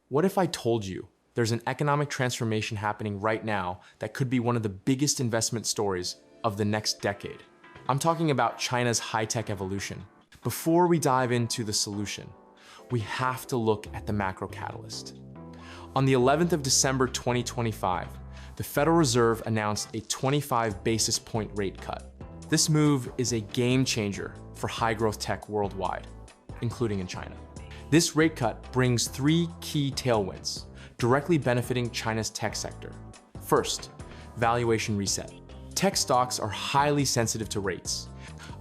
What if I told you there's an economic transformation happening right now that could be one of the biggest investment stories of the next decade? I'm talking about China's high-tech evolution. Before we dive into the solution, we have to look at the macro catalyst. On the 11th of December 2025, the Federal Reserve announced a 25 basis point rate cut. This move is a game changer for high-growth tech worldwide, including in China. This rate cut brings three key tailwinds, directly benefiting China's tech sector. First, valuation reset. Tech stocks are highly sensitive to rates.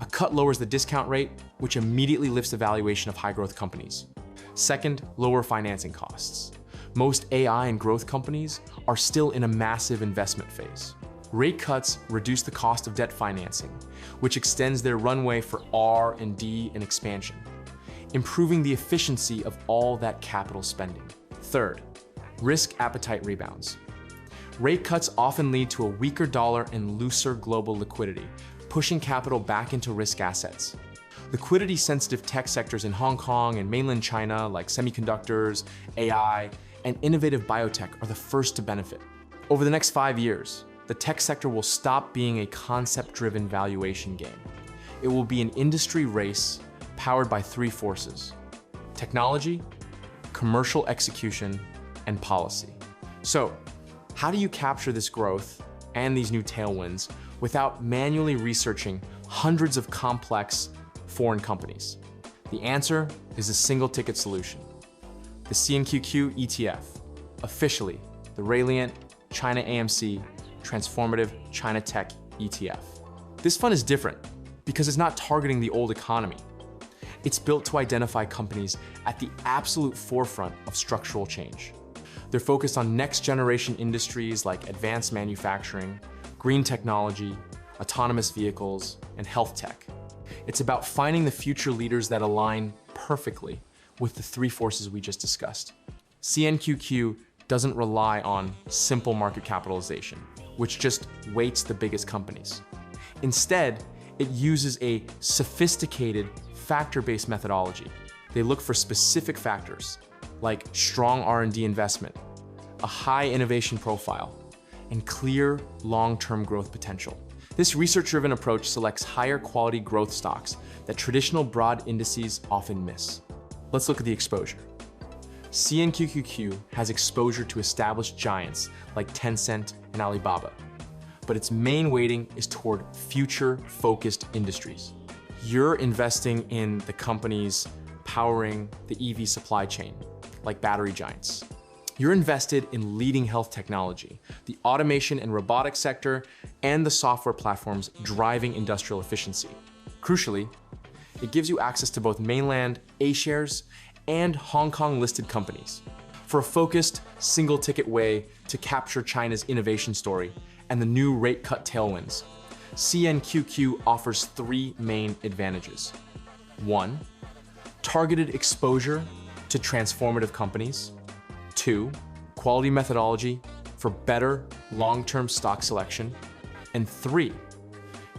A cut lowers the discount rate, which immediately lifts the valuation of high-growth companies. Second, lower financing costs. Most AI and growth companies are still in a massive investment phase. Rate cuts reduce the cost of debt financing, which extends their runway for R&D and expansion, improving the efficiency of all that capital spending. Third, risk appetite rebounds. Rate cuts often lead to a weaker dollar and looser global liquidity, pushing capital back into risk assets. Liquidity-sensitive tech sectors in Hong Kong and mainland China, like semiconductors, AI, and innovative biotech, are the first to benefit. Over the next 5 years, the tech sector will stop being a concept-driven valuation game. It will be an industry race powered by three forces: technology, commercial execution, and policy. So, how do you capture this growth and these new tailwinds without manually researching hundreds of complex foreign companies? The answer is a single-ticket solution: the CNQQ ETF, officially the Radiant China AMC Transformative China Tech ETF. This fund is different because it's not targeting the old economy. It's built to identify companies at the absolute forefront of structural change. They're focused on next-generation industries like advanced manufacturing, green technology, autonomous vehicles, and health tech. It's about finding the future leaders that align perfectly with the three forces we just discussed. CNQQ doesn't rely on simple market capitalization, which just weights the biggest companies. Instead, it uses a sophisticated factor-based methodology. They look for specific factors like strong R&D investment, a high innovation profile, and clear long-term growth potential. This research-driven approach selects higher quality growth stocks that traditional broad indices often miss. Let's look at the exposure. CNQQ has exposure to established giants like Tencent and Alibaba, but its main weighting is toward future-focused industries. You're investing in the companies powering the EV supply chain, like battery giants. You're invested in leading health technology, the automation and robotics sector, and the software platforms driving industrial efficiency. Crucially, it gives you access to both mainland A-shares and Hong Kong-listed companies. For a focused, single-ticket way to capture China's innovation story and the new rate cut tailwinds, CNQQ offers three main advantages. 1, targeted exposure to transformative companies. 2, quality methodology for better long-term stock selection. And 3,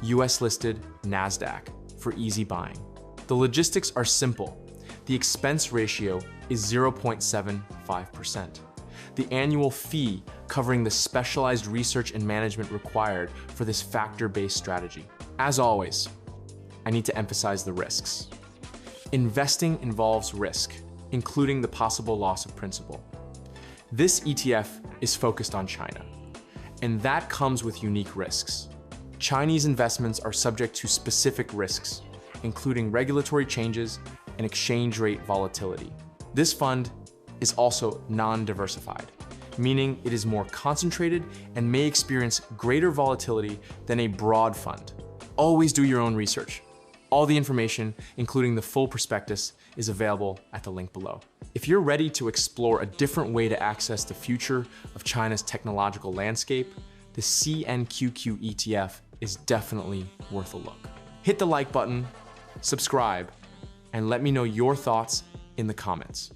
US-listed NASDAQ for easy buying. The logistics are simple. The expense ratio is 0.75%. The annual fee covering the specialized research and management required for this factor-based strategy. As always, I need to emphasize the risks. Investing involves risk, including the possible loss of principal. This ETF is focused on China, and that comes with unique risks. Chinese investments are subject to specific risks, including regulatory changes and exchange rate volatility. This fund is also non-diversified, meaning it is more concentrated and may experience greater volatility than a broad fund. Always do your own research. All the information, including the full prospectus, is available at the link below. If you're ready to explore a different way to access the future of China's technological landscape, the CNQQ ETF is definitely worth a look. Hit the like button, subscribe, and let me know your thoughts in the comments.